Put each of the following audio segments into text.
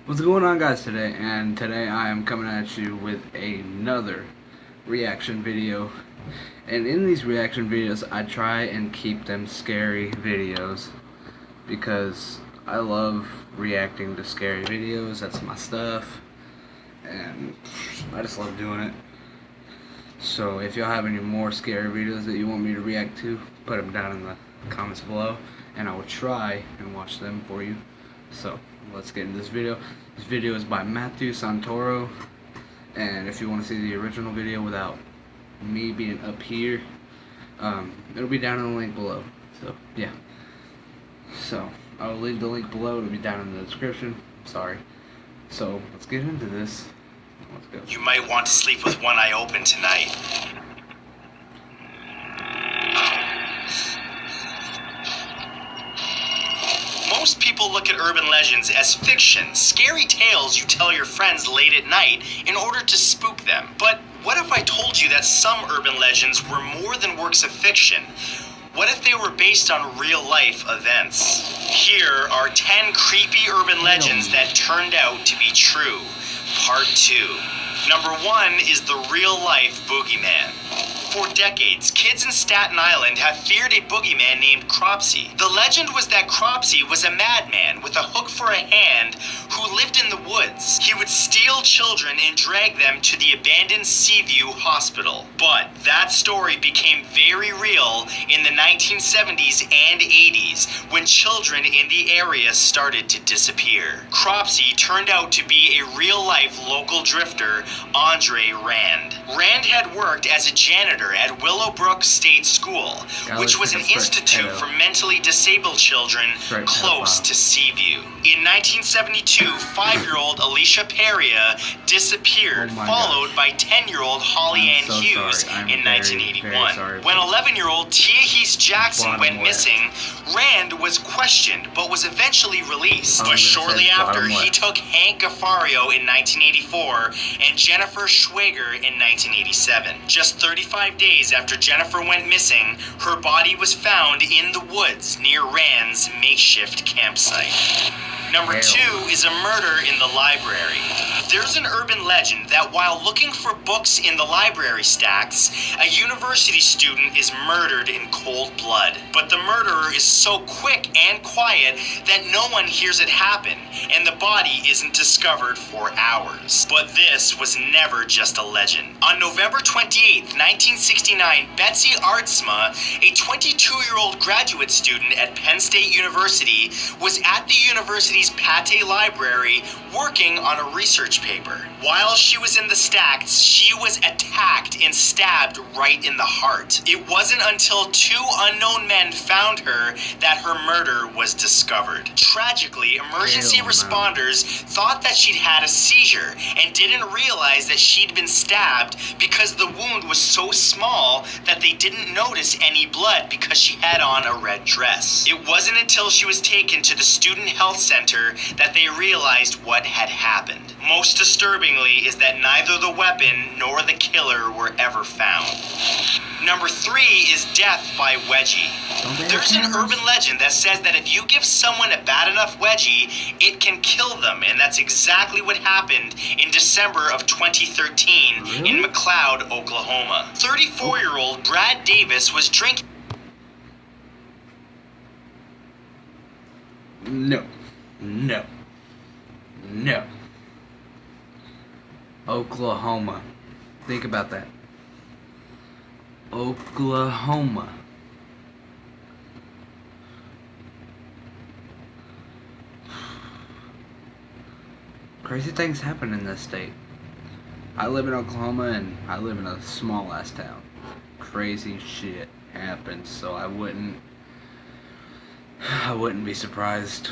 What's going on, guys, today? And today I am coming at you with another reaction video. And in these reaction videos, I try and keep them scary videos because I love reacting to scary videos. That's my stuff, and I just love doing it. So if y'all have any more scary videos that you want me to react to, put them down in the comments below, and I will try and watch them for you. So let's get into this video. This video is by Matthew Santoro, and if you want to see the original video without me being up here, it'll be down in the link below. So yeah, so I'll leave the link below. It'll be down in the description. Sorry. So let's get into this. Let's go. You might want to sleep with one eye open tonight. Most people look at urban legends as fiction, scary tales you tell your friends late at night in order to spook them. But what if I told you that some urban legends were more than works of fiction? What if they were based on real-life events? Here are 10 creepy urban legends that turned out to be true. Part 2. Number 1 is the real-life boogeyman. For decades, kids in Staten Island have feared a boogeyman named Cropsy. The legend was that Cropsy was a madman with a hook for a hand who lived in the woods. He would steal children and drag them to the abandoned Seaview Hospital. But that story became very real in the 1970s and 80s when children in the area started to disappear. Cropsy turned out to be a real-life local drifter, Andre Rand. Rand had worked as a janitor at Willowbrook State School, which was an institute for mentally disabled children close to Seaview. In 1972, 5-year-old Alicia Peria disappeared, followed by 10-year-old Holly Ann Hughes in 1981. When 11-year-old Tia Heese Jackson went missing, Rand was questioned but was eventually released. But shortly after, he took Hank Gaffario in 1984 and Jennifer Schwager in 1987. Just 35 days after Jennifer went missing, her body was found in the woods near Rand's makeshift campsite. Number 2 is a murder in the library. There's an urban legend that while looking for books in the library stacks, a university student is murdered in cold blood. But the murderer is so quick and quiet that no one hears it happen, and the body isn't discovered for hours. But this was never just a legend. On November 28, 1969, Betsy Aardsma, a 22-year-old graduate student at Penn State University, was at the university's Pate Library working on a research paper. While she was in the stacks, she was attacked and stabbed right in the heart. It wasn't until 2 unknown men found her that her murder was discovered. Tragically, emergency responders thought that she'd had a seizure and didn't realize that she'd been stabbed because the wound was so small that they didn't notice any blood because she had on a red dress. It wasn't until she was taken to the student health center that they realized what had happened. Most disturbingly is that neither the weapon nor the killer were ever found. Number 3 is death by wedgie. There's an urban legend that says that if you give someone a bad enough wedgie, it can kill them, and that's exactly what happened in December of 2013 in McLeod, Oklahoma. 34-year-old Brad Davis was drinking. No. Oklahoma. Think about that. Oklahoma. Crazy things happen in this state. I live in Oklahoma, and I live in a small ass town. Crazy shit happens, so I wouldn't be surprised.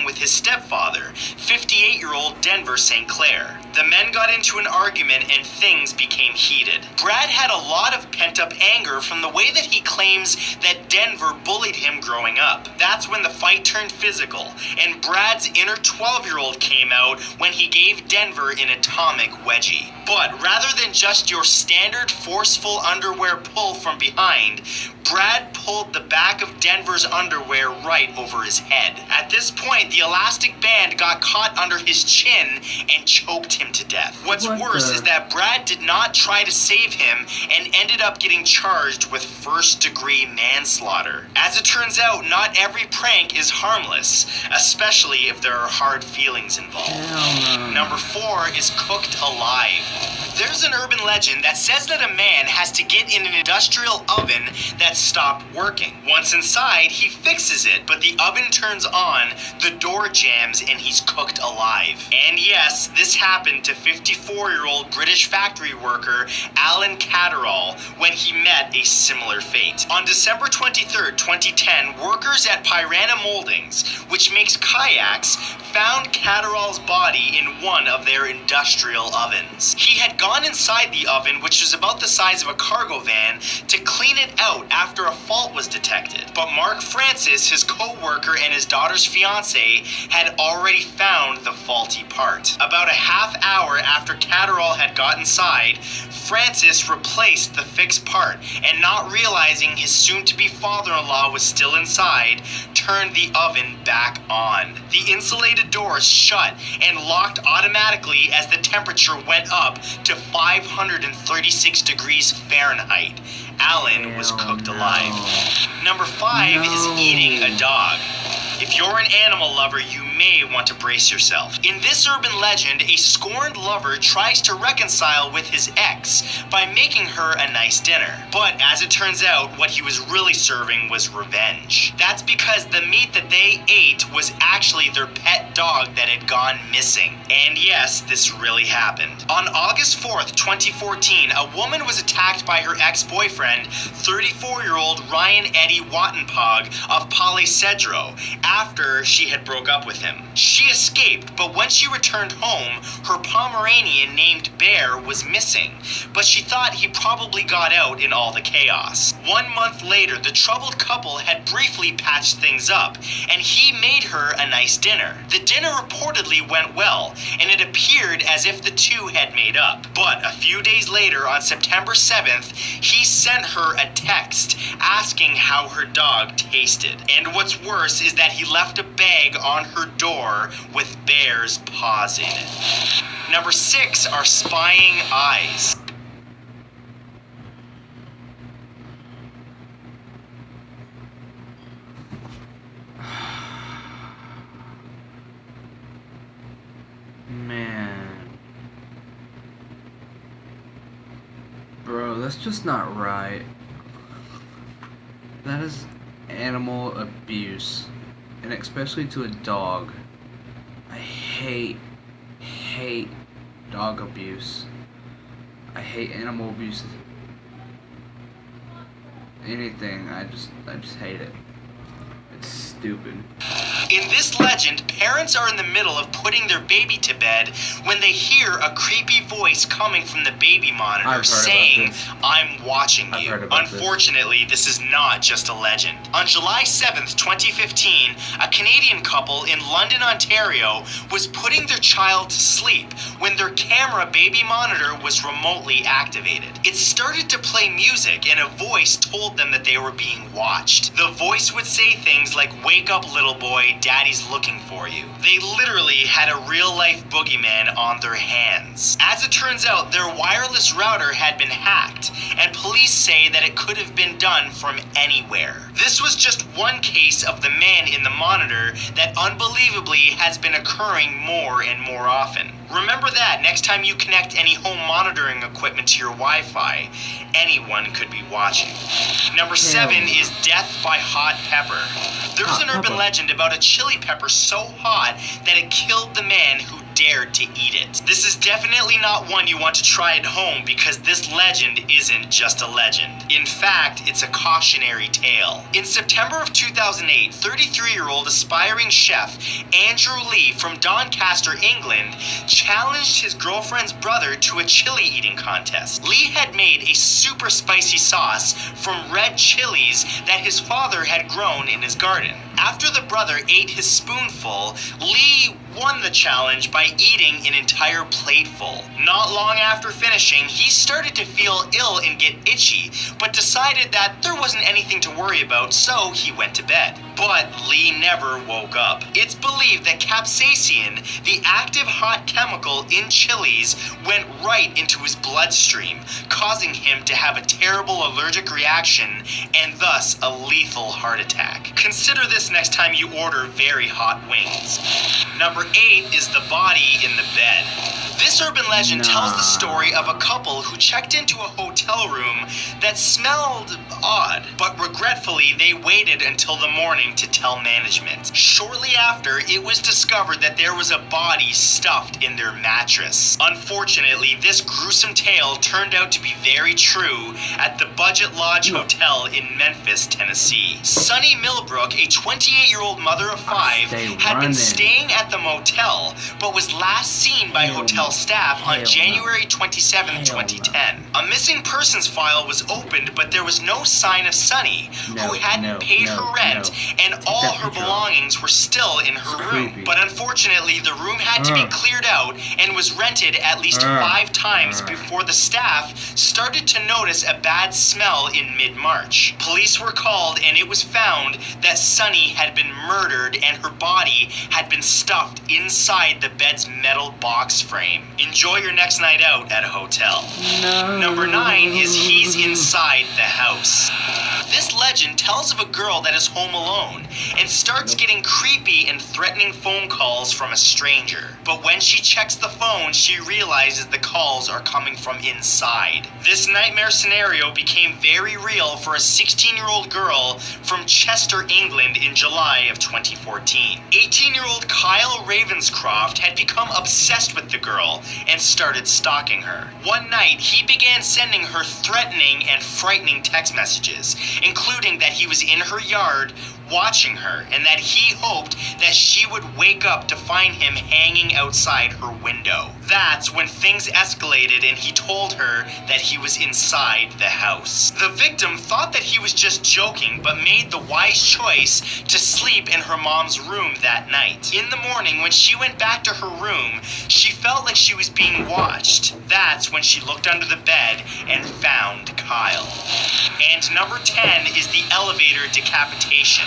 With his stepfather, 58-year-old Denver St. Clair. The men got into an argument and things became heated. Brad had a lot of pent-up anger from the way that he claims that Denver bullied him growing up. That's when the fight turned physical, and Brad's inner 12-year-old came out when he gave Denver an atomic wedgie. But rather than just your standard forceful underwear pull from behind, Brad pulled the back of Denver's underwear right over his head. At this point, the elastic band got caught under his chin and choked him to death. What's worse is that Brad did not try to save him and ended up getting charged with first-degree manslaughter. As it turns out, not every prank is harmless, especially if there are hard feelings involved. Number 4 is cooked alive. There's an urban legend that says that a man has to get in an industrial oven that stopped working. Once inside, he fixes it, but the oven turns on, the door jams, and he's cooked alive. And yes, this happened to 54-year-old British factory worker Alan Catterall when he met a similar fate. On December 23, 2010, workers at Pirana Moldings, which makes kayaks, found Catterall's body in one of their industrial ovens. He had gone inside the oven, which was about the size of a cargo van, to clean it out after a fault was detected. But Mark Francis, his co-worker and his daughter's fiance, had already found the faulty part. About a half hour after Catterall had got inside, Francis replaced the fixed part, and not realizing his soon-to-be father-in-law was still inside, turned the oven back on. The insulated doors shut and locked automatically as the temperature went up to 536 degrees Fahrenheit. Alan was cooked alive. Number 5 is eating a dog. If you're an animal lover, you may want to brace yourself. In this urban legend, a scorned lover tries to reconcile with his ex by making her a nice dinner. But as it turns out, what he was really serving was revenge. That's because the meat that they ate was actually their pet dog that had gone missing. And yes, this really happened. On August 4th, 2014, a woman was attacked by her ex-boyfriend, 34-year-old Ryan Eddie Wattenpog of Pale Cedro, after she had broke up with him. She escaped, but when she returned home, her Pomeranian named Bear was missing, but she thought he probably got out in all the chaos. 1 month later, the troubled couple had briefly patched things up, and he made her a nice dinner. The dinner reportedly went well, and it appeared as if the two had made up. But a few days later, on September 7th, he sent her a text asking how her dog tasted. And what's worse is that he left a bag on her door with Bear's paws in it. Number 6 are spying eyes. Man. Bro, that's just not right. That is animal abuse. And especially to a dog. I hate dog abuse. I hate animal abuse. Anything, I just hate it. It's stupid. In this legend, parents are in the middle of putting their baby to bed when they hear a creepy voice coming from the baby monitor saying, "I'm watching you." Unfortunately, this is not just a legend. On July 7th, 2015, a Canadian couple in London, Ontario was putting their child to sleep when their camera baby monitor was remotely activated. It started to play music and a voice told them that they were being watched. The voice would say things like, "Wake up, little boy, daddy's looking for you." They literally had a real-life boogeyman on their hands. As it turns out, their wireless router had been hacked, and police say that it could have been done from anywhere. This was just one case of the man in the monitor that unbelievably has been occurring more and more often. Remember that next time you connect any home monitoring equipment to your Wi-Fi, anyone could be watching. Number 7 is death by hot pepper. There's an urban legend about a chili pepper so hot that it killed the man who dared to eat it. This is definitely not one you want to try at home because this legend isn't just a legend. In fact, it's a cautionary tale. In September of 2008, 33-year-old aspiring chef Andrew Lee from Doncaster, England, challenged his girlfriend's brother to a chili eating contest. Lee had made a super spicy sauce from red chilies that his father had grown in his garden. After the brother ate his spoonful, Lee won the challenge by eating an entire plateful. Not long after finishing, he started to feel ill and get itchy, but decided that there wasn't anything to worry about, so he went to bed. But Lee never woke up. It's believed that capsaicin, the active hot chemical in chilies, went right into his bloodstream, causing him to have a terrible allergic reaction and thus a lethal heart attack. Consider this next time you order very hot wings. Number 8 is the body in the bed. This urban legend tells the story of a couple who checked into a hotel room that smelled odd, but regretfully they waited until the morning to tell management. Shortly after, it was discovered that there was a body stuffed in their mattress. Unfortunately, this gruesome tale turned out to be very true at the Budget Lodge Hotel in Memphis, Tennessee. Sunny Millbrook, a 28-year-old mother of 5, had been staying at the motel, but was last seen by hotel staff on January 27, 2010. A missing persons file was opened, but there was no sign of Sunny, who hadn't paid her rent, and all her belongings were still in her room. But unfortunately, the room had to be cleared out and was rented at least 5 times before the staff started to notice a bad smell in mid-March. Police were called, and it was found that Sunny had been murdered and her body had been stuffed inside the bed's metal box frame. Enjoy your next night out at a hotel. Number 9 is he's inside the house. This legend tells of a girl that is home alone and starts getting creepy and threatening phone calls from a stranger. But when she checks the phone, she realizes the calls are coming from inside. This nightmare scenario became very real for a 16-year-old girl from Chester, England in July of 2014. 18-year-old Kyle Ravenscroft had become obsessed with the girl and started stalking her. One night, he began sending her threatening and frightening text messages, including that he was in her yard watching her and that he hoped that she would wake up to find him hanging outside her window. That's when things escalated and he told her that he was inside the house. The victim thought that he was just joking, but made the wise choice to sleep in her mom's room that night. In the morning, when she went back to her room, she felt like she was being watched. That's when she looked under the bed and found Kyle. And number 10 is the elevator decapitation.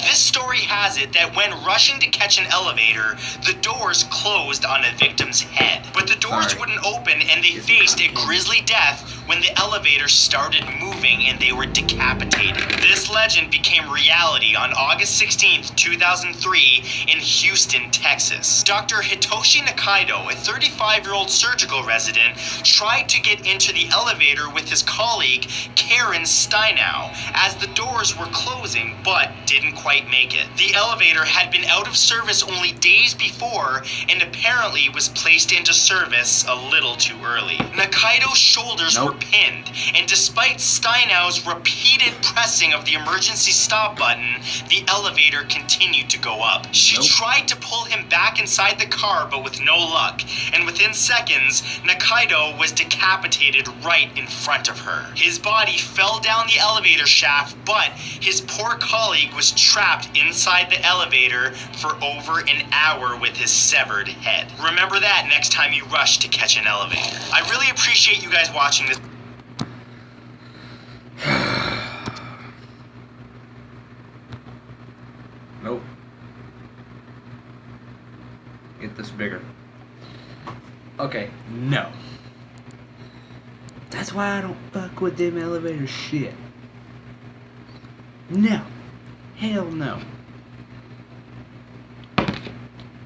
This story has it that when rushing to catch an elevator, the doors closed on a victim's head. But the doors wouldn't open and they faced a grisly death when the elevator started moving and they were decapitated. This legend became reality on August 16th, 2003 in Houston, Texas. Dr. Hitoshi Nakaido, a 35-year-old surgical resident, tried to get into the elevator with his colleague Karen Steinow as the doors were closing, but didn't quite make it. The elevator had been out of service only days before and apparently was placed into service a little too early. Nakaido's shoulders were pinned, and despite Steinau's repeated pressing of the emergency stop button, the elevator continued to go up. She tried to pull him back inside the car, but with no luck, and within seconds, Nakaido was decapitated right in front of her. His body fell down the elevator shaft, but his poor colleague was trapped inside the elevator for over an hour with his severed head. Remember that next time you rush to catch an elevator. I really appreciate you guys watching this. Nope. Get this bigger. Okay, no. That's why I don't fuck with them elevator shit. No. Hell no.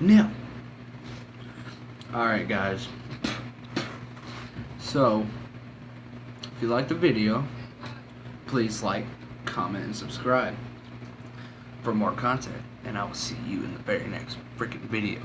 No. Alright guys. So, if you liked the video, please like, comment, and subscribe for more content. And I will see you in the very next freaking video.